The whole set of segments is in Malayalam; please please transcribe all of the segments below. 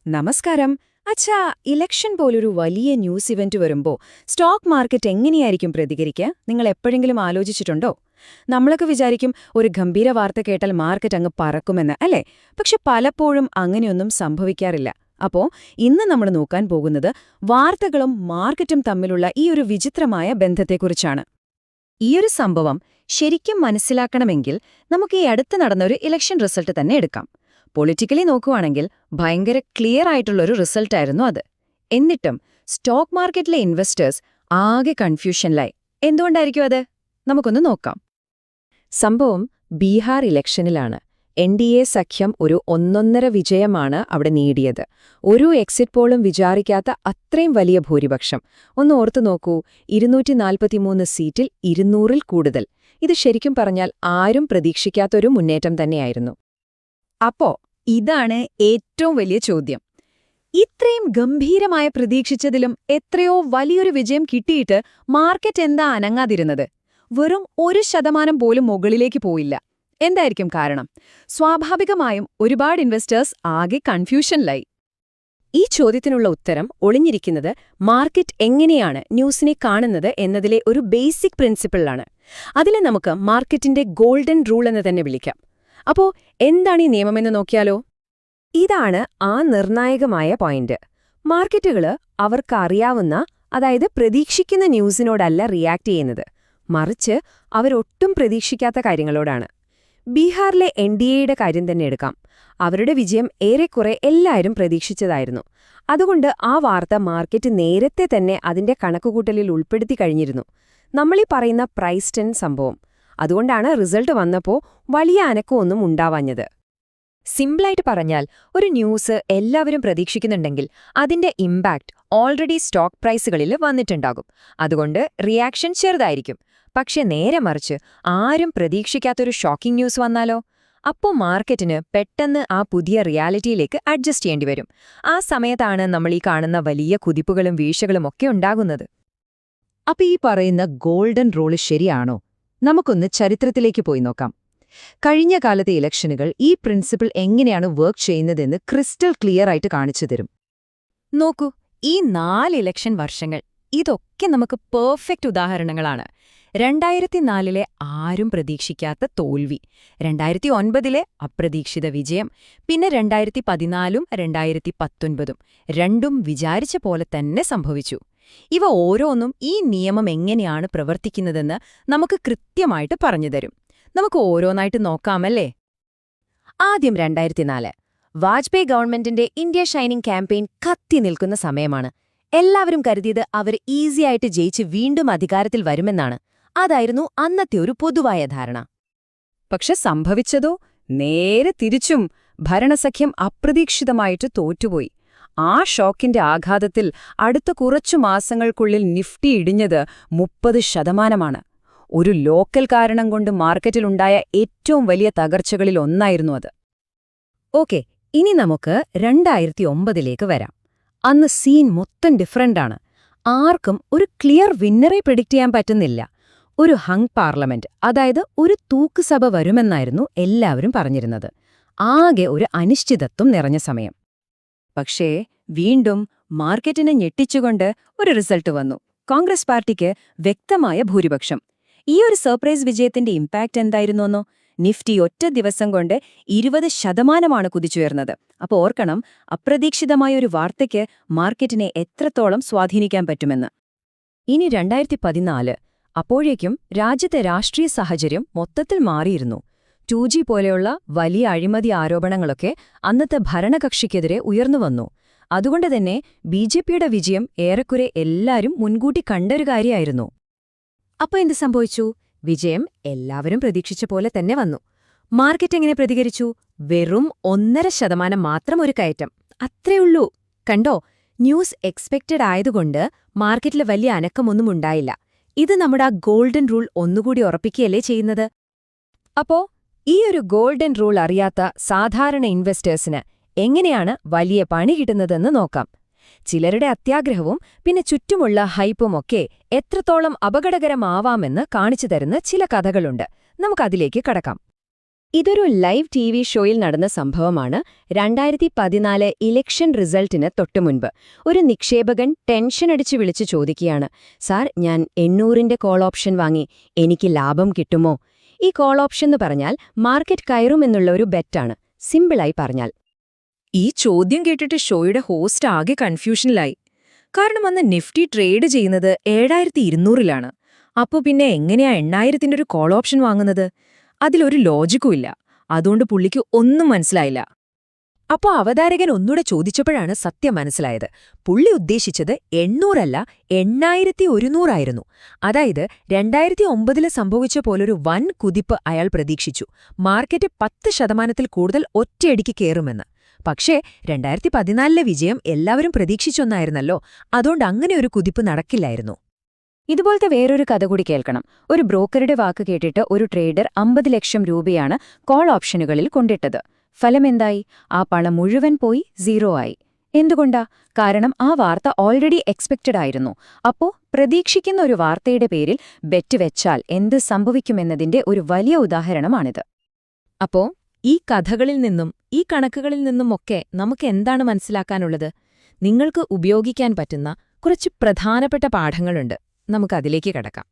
നമസ്കാരം. അച്ഛാ, ഇലക്ഷൻ പോലൊരു വലിയ ന്യൂസ് ഇവന്റ് വരുമ്പോ സ്റ്റോക്ക് മാർക്കറ്റ് എങ്ങനെയായിരിക്കും പ്രതികരിക്കുക? നിങ്ങൾ എപ്പോഴെങ്കിലും ആലോചിച്ചിട്ടുണ്ടോ? നമ്മളൊക്കെ വിചാരിക്കും ഒരു ഗംഭീര വാർത്ത കേട്ടാൽ മാർക്കറ്റ് അങ്ങ് പറക്കുമെന്ന്, അല്ലേ? പക്ഷെ പലപ്പോഴും അങ്ങനെയൊന്നും സംഭവിക്കാറില്ല. അപ്പോ ഇന്ന് നമ്മൾ നോക്കാൻ പോകുന്നത് വാർത്തകളും മാർക്കറ്റും തമ്മിലുള്ള ഈ ഒരു വിചിത്രമായ ബന്ധത്തെക്കുറിച്ചാണ്. ഈയൊരു സംഭവം ശരിക്കും മനസ്സിലാക്കണമെങ്കിൽ നമുക്ക് ഈ അടുത്ത് നടന്നൊരു ഇലക്ഷൻ റിസൾട്ട് തന്നെ എടുക്കാം. പൊളിറ്റിക്കലി നോക്കുവാണെങ്കിൽ ഭയങ്കര ക്ലിയർ ആയിട്ടുള്ളൊരു റിസൾട്ടായിരുന്നു അത്. എന്നിട്ടും സ്റ്റോക്ക് മാർക്കറ്റിലെ ഇൻവെസ്റ്റേഴ്സ് ആകെ കൺഫ്യൂഷനിലായി. എന്തുകൊണ്ടായിരിക്കും അത്? നമുക്കൊന്ന് നോക്കാം. സംഭവം ബീഹാർ ഇലക്ഷനിലാണ്. NDA സഖ്യം ഒരു ഒന്നൊന്നര വിജയമാണ് അവിടെ നേടിയത്. ഒരു എക്സിറ്റ് പോളും വിചാരിക്കാത്ത അത്രയും വലിയ ഭൂരിപക്ഷം. ഒന്ന് ഓർത്തു നോക്കൂ, 243 സീറ്റിൽ 200-ൽ കൂടുതൽ. ഇത് ശരിക്കും പറഞ്ഞാൽ ആരും പ്രതീക്ഷിക്കാത്തൊരു മുന്നേറ്റം തന്നെയായിരുന്നു. അപ്പോ ഇതാണ് ഏറ്റവും വലിയ ചോദ്യം. ഇത്രയും ഗംഭീരമായ പ്രതീക്ഷിച്ചതിലും എത്രയോ വലിയൊരു വിജയം കിട്ടിയിട്ട് മാർക്കറ്റ് എന്താ അനങ്ങാതിരുന്നത്? വെറും 1% പോലും മുകളിലേക്ക് പോയില്ല. എന്തായിരിക്കും കാരണം? സ്വാഭാവികമായും ഒരുപാട് ഇൻവെസ്റ്റേഴ്സ് ആകെ കൺഫ്യൂഷനിലായി. ഈ ചോദ്യത്തിനുള്ള ഉത്തരം ഒളിഞ്ഞിരിക്കുന്നത് മാർക്കറ്റ് എങ്ങനെയാണ് ന്യൂസിനെ കാണുന്നത് എന്നതിലെ ഒരു ബേസിക് പ്രിൻസിപ്പിളാണ്. അതിനെ നമുക്ക് മാർക്കറ്റിന്റെ ഗോൾഡൻ റൂൾ എന്ന് തന്നെ വിളിക്കാം. അപ്പോ എന്താണ് ഈ നിയമമെന്ന് നോക്കിയാലോ? ഇതാണ് ആ നിർണായകമായ പോയിന്റ്. മാർക്കറ്റുകള് അവർക്കറിയാവുന്ന, അതായത് പ്രതീക്ഷിക്കുന്ന ന്യൂസിനോടല്ല റിയാക്ട് ചെയ്യുന്നത്, മറിച്ച് അവരൊട്ടും പ്രതീക്ഷിക്കാത്ത കാര്യങ്ങളോടാണ്. ബീഹാറിലെ NDAയുടെ കാര്യം തന്നെ എടുക്കാം. അവരുടെ വിജയം ഏറെക്കുറെ എല്ലാവരും പ്രതീക്ഷിച്ചതായിരുന്നു. അതുകൊണ്ട് ആ വാർത്ത മാർക്കറ്റ് നേരത്തെ തന്നെ അതിന്റെ കണക്കുകൂട്ടലിൽ ഉൾപ്പെടുത്തി കഴിഞ്ഞിരുന്നു. നമ്മളീ പറയുന്ന പ്രൈസ് ടെൻ സംഭവം. അതുകൊണ്ടാണ് റിസൾട്ട് വന്നപ്പോൾ വലിയ അനക്കമൊന്നും ഉണ്ടാവാഞ്ഞത്. സിംപിളായിട്ട് പറഞ്ഞാൽ, ഒരു ന്യൂസ് എല്ലാവരും പ്രതീക്ഷിക്കുന്നുണ്ടെങ്കിൽ അതിന്റെ ഇമ്പാക്റ്റ് ഓൾറെഡി സ്റ്റോക്ക് പ്രൈസുകളിൽ വന്നിട്ടുണ്ടാകും. അതുകൊണ്ട് റിയാക്ഷൻ ചെറുതായിരിക്കും. പക്ഷെ നേരെ മറിച്ച് ആരും പ്രതീക്ഷിക്കാത്തൊരു ഷോക്കിംഗ് ന്യൂസ് വന്നാലോ? അപ്പോൾ മാർക്കറ്റിന് പെട്ടെന്ന് ആ പുതിയ റിയാലിറ്റിയിലേക്ക് അഡ്ജസ്റ്റ് ചെയ്യേണ്ടി വരും. ആ സമയത്താണ് നമ്മൾ ഈ കാണുന്ന വലിയ കുതിപ്പുകളും വീഴ്ചകളും ഒക്കെ ഉണ്ടാകുന്നത്. അപ്പൊ ഈ പറയുന്ന ഗോൾഡൻ റൂള് ശരിയാണോ? നമുക്കൊന്ന് ചരിത്രത്തിലേക്ക് പോയി നോക്കാം. കഴിഞ്ഞ കാലത്തെ ഇലക്ഷനുകൾ ഈ പ്രിൻസിപ്പിൾ എങ്ങനെയാണ് വർക്ക് ചെയ്യുന്നതെന്ന് ക്രിസ്റ്റൽ ക്ലിയർ ആയിട്ട് കാണിച്ചു തരും. നോക്കൂ, ഈ 4 ഇലക്ഷൻ വർഷങ്ങൾ, ഇതൊക്കെ നമുക്ക് പെർഫെക്റ്റ് ഉദാഹരണങ്ങളാണ്. 2004-ലെ ആരും പ്രതീക്ഷിക്കാത്ത തോൽവി, 2009-ലെ അപ്രതീക്ഷിത വിജയം, പിന്നെ 2014-ഉം 2019-ഉം രണ്ടും വിചാരിച്ച പോലെ തന്നെ സംഭവിച്ചു. ഇവ ഓരോന്നും ഈ നിയമം എങ്ങനെയാണ് പ്രവർത്തിക്കുന്നതെന്ന് നമുക്ക് കൃത്യമായിട്ട് പറഞ്ഞുതരും. നമുക്ക് ഓരോന്നായിട്ട് നോക്കാമല്ലേ? ആദ്യം 2004. വാജ്പേയി ഗവൺമെന്റിന്റെ ഇന്ത്യ ഷൈനിങ് ക്യാമ്പയിൻ കത്തി നിൽക്കുന്ന സമയമാണ്. എല്ലാവരും കരുതിയത് അവർ ഈസിയായിട്ട് ജയിച്ച് വീണ്ടും അധികാരത്തിൽ വരുമെന്നാണ്. അതായിരുന്നു അന്നത്തെ ഒരു പൊതുവായ ധാരണ. പക്ഷെ സംഭവിച്ചതോ നേരെ തിരിച്ചും. ഭരണസഖ്യം അപ്രതീക്ഷിതമായിട്ട് തോറ്റുപോയി. ആ ഷോക്കിന്റെ ആഘാതത്തിൽ അടുത്ത കുറച്ചു മാസങ്ങൾക്കുള്ളിൽ നിഫ്റ്റി ഇടിഞ്ഞത് 30%. ഒരു ലോക്കൽ കാരണം കൊണ്ട് മാർക്കറ്റിലുണ്ടായ ഏറ്റവും വലിയ തകർച്ചകളിൽ ഒന്നായിരുന്നു അത്. ഓക്കെ, ഇനി നമുക്ക് 2009-ലേക്ക് വരാം. അന്ന് സീൻ മൊത്തം ഡിഫറന്റാണ്. ആർക്കും ഒരു ക്ലിയർ വിന്നറെ പ്രെഡിക്റ്റ് ചെയ്യാൻ പറ്റുന്നില്ല. ഒരു ഹങ് പാർലമെന്റ്, അതായത് ഒരു തൂക്കുസഭ വരുമെന്നായിരുന്നു എല്ലാവരും പറഞ്ഞിരുന്നത്. ആകെ ഒരു അനിശ്ചിതത്വം നിറഞ്ഞ സമയം. പക്ഷേ വീണ്ടും മാർക്കറ്റിനെ ഞെട്ടിച്ചുകൊണ്ട് ഒരു റിസൾട്ട് വന്നു. കോൺഗ്രസ് പാർട്ടിക്ക് വ്യക്തമായ ഭൂരിപക്ഷം. ഈ ഒരു സർപ്രൈസ് വിജയത്തിന്റെ ഇമ്പാക്റ്റ് എന്തായിരുന്നുവെന്നോ? നിഫ്റ്റി ഒറ്റ ദിവസം കൊണ്ട് 20% കുതിച്ചുയർന്നത്. അപ്പോൾ ഓർക്കണം, അപ്രതീക്ഷിതമായ ഒരു വാർത്തയ്ക്ക് മാർക്കറ്റിനെ എത്രത്തോളം സ്വാധീനിക്കാൻ പറ്റുമെന്ന്. ഇനി 2014. അപ്പോഴേക്കും രാജ്യത്തെ രാഷ്ട്രീയ സാഹചര്യം മൊത്തത്തിൽ മാറിയിരുന്നു. 2G പോലെയുള്ള വലിയ അഴിമതി ആരോപണങ്ങളൊക്കെ അന്നത്തെ ഭരണകക്ഷിക്കെതിരെ ഉയർന്നുവന്നു. അതുകൊണ്ട് തന്നെ BJPയുടെ വിജയം ഏറെക്കുറെ എല്ലാവരും മുൻകൂട്ടി കണ്ടൊരു കാര്യമായിരുന്നു. അപ്പോൾ എന്ത് സംഭവിച്ചു? വിജയം എല്ലാവരും പ്രതീക്ഷിച്ച പോലെ തന്നെ വന്നു. മാർക്കറ്റ് എങ്ങനെ പ്രതികരിച്ചു? വെറും 1.5% മാത്രം ഒരു കയറ്റം. അത്രയുള്ളൂ. കണ്ടോ? ന്യൂസ് എക്സ്പെക്റ്റഡ് ആയതുകൊണ്ട് മാർക്കറ്റിൽ വലിയ അനക്കമൊന്നും ഉണ്ടായില്ല. ഇത് നമ്മുടെ ആ ഗോൾഡൻ റൂൾ ഒന്നുകൂടി ഉറപ്പിക്കുകയല്ലേ ചെയ്യുന്നത്? അപ്പോ ഈ ഒരു ഗോൾഡൻ റൂൾ അറിയാത്ത സാധാരണ ഇൻവെസ്റ്റേഴ്സിന് എങ്ങനെയാണ് വലിയ പണി കിട്ടുന്നതെന്ന് നോക്കാം. ചിലരുടെ അത്യാഗ്രഹവും പിന്നെ ചുറ്റുമുള്ള ഹൈപ്പുമൊക്കെ എത്രത്തോളം അപകടകരമാവാമെന്ന് കാണിച്ചു തരുന്ന ചില കഥകളുണ്ട്. നമുക്കതിലേക്ക് കടക്കാം. ഇതൊരു ലൈവ് TV ഷോയിൽ നടന്ന സംഭവമാണ്. 2014 ഇലക്ഷൻ റിസൾട്ടിന് തൊട്ടുമുൻപ് ഒരു നിക്ഷേപകൻ ടെൻഷനടിച്ച് വിളിച്ച് ചോദിക്കുകയാണ്, സാർ, ഞാൻ 800ന്റെ കോൾ ഓപ്ഷൻ വാങ്ങി, എനിക്ക് ലാഭം കിട്ടുമോ? ഈ കോൾ ഓപ്ഷൻ എന്ന് പറഞ്ഞാൽ മാർക്കറ്റ് കയറുമെന്നുള്ള ഒരു ബെറ്റാണ്, സിമ്പിളായി പറഞ്ഞാൽ. ഈ ചോദ്യം കേട്ടിട്ട് ഷോയുടെ ഹോസ്റ്റ് ആകെ കൺഫ്യൂഷനിലായി. കാരണം അന്ന് നിഫ്റ്റി ട്രേഡ് ചെയ്യുന്നത് 7200-ലാണ്. അപ്പോ പിന്നെ എങ്ങനെയാ 8000ന്റെ ഒരു കോൾ ഓപ്ഷൻ വാങ്ങുന്നത്? അതിലൊരു ലോജിക്കും ഇല്ല. അതുകൊണ്ട് പുള്ളിക്ക് ഒന്നും മനസ്സിലായില്ല. അപ്പോ അവതാരകൻ ഒന്നുകൂടെ ചോദിച്ചപ്പോഴാണ് സത്യം മനസ്സിലായത്. പുള്ളി ഉദ്ദേശിച്ചത് 800 അല്ല, 8100 ആയിരുന്നു. അതായത് 2009 സംഭവിച്ച പോലൊരു വൻ കുതിപ്പ് അയാൾ പ്രതീക്ഷിച്ചു. മാർക്കറ്റ് 10% കൂടുതൽ ഒറ്റയടിക്ക് കയറുമെന്ന്. പക്ഷേ 2014 വിജയം എല്ലാവരും പ്രതീക്ഷിച്ചൊന്നായിരുന്നല്ലോ. അതുകൊണ്ട് അങ്ങനെ ഒരു കുതിപ്പ് നടക്കില്ലായിരുന്നു. ഇതുപോലത്തെ വേറൊരു കഥ കൂടി കേൾക്കണം. ഒരു ബ്രോക്കറുടെ വാക്ക് കേട്ടിട്ട് ഒരു ട്രേഡർ 50 ലക്ഷം രൂപയാണ് കോൾ ഓപ്ഷനുകളിൽ കൊണ്ടിട്ടത്. ഫലമെന്തായി? ആ പണം മുഴുവൻ പോയി, 0 ആയി. എന്തുകൊണ്ടാ? കാരണം ആ വാർത്ത ഓൾറെഡി എക്സ്പെക്റ്റഡ് ആയിരുന്നു. അപ്പോ പ്രതീക്ഷിക്കുന്ന ഒരു വാർത്തയുടെ പേരിൽ ബെറ്റ് വെച്ചാൽ എന്ത് സംഭവിക്കുമെന്നതിന്റെ ഒരു വലിയ ഉദാഹരണമാണിത്. അപ്പോ ഈ കഥകളിൽ നിന്നും ഈ കണക്കുകളിൽ നിന്നുമൊക്കെ നമുക്ക് എന്താണ് മനസ്സിലാക്കാനുള്ളത്? നിങ്ങൾക്ക് ഉപയോഗിക്കാൻ പറ്റുന്ന കുറച്ച് പ്രധാനപ്പെട്ട പാഠങ്ങളുണ്ട്. നമുക്കതിലേക്ക് കടക്കാം.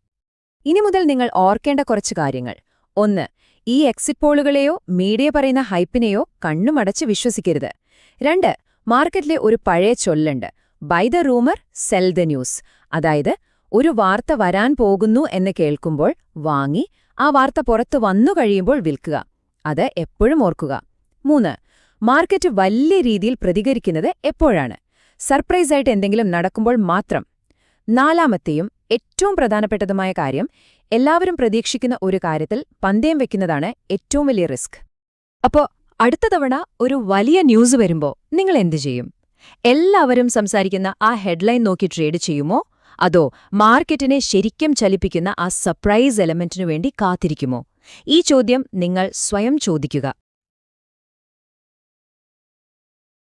ഇനി മുതൽ നിങ്ങൾ ഓർക്കേണ്ട കുറച്ച് കാര്യങ്ങൾ. 1. ഈ എക്സിറ്റ് പോളുകളെയോ മീഡിയ പറയുന്ന ഹൈപ്പിനെയോ കണ്ണുമടച്ച് വിശ്വസിക്കരുത്. 2. മാർക്കറ്റിലെ ഒരു പഴയ ചൊല്ലുണ്ട്, buy the rumour sell the news. അതായത്, ഒരു വാർത്ത വരാൻ പോകുന്നു എന്ന് കേൾക്കുമ്പോൾ വാങ്ങി, ആ വാർത്ത പുറത്തു വന്നു കഴിയുമ്പോൾ വിൽക്കുക. അത് എപ്പോഴും ഓർക്കുക. 3. മാർക്കറ്റ് വലിയ രീതിയിൽ പ്രതികരിക്കുന്നത് എപ്പോഴാണ്? സർപ്രൈസായിട്ട് എന്തെങ്കിലും നടക്കുമ്പോൾ മാത്രം. 4. ഏറ്റവും പ്രധാനപ്പെട്ടതുമായ കാര്യം, എല്ലാവരും പ്രതീക്ഷിക്കുന്ന ഒരു കാര്യത്തിൽ പന്തയം വെക്കുന്നതാണ് ഏറ്റവും വലിയ റിസ്ക്. അപ്പോ അടുത്ത തവണ ഒരു വലിയ ന്യൂസ് വരുമ്പോ നിങ്ങൾ എന്തു ചെയ്യും? എല്ലാവരും സംസാരിക്കുന്ന ആ ഹെഡ്ലൈൻ നോക്കി ട്രേഡ് ചെയ്യുമോ? അതോ മാർക്കറ്റിനെ ശരിക്കും ചലിപ്പിക്കുന്ന ആ സർപ്രൈസ് എലമെന്റിനു വേണ്ടി കാത്തിരിക്കുമോ? ഈ ചോദ്യം നിങ്ങൾ സ്വയം ചോദിക്കുക.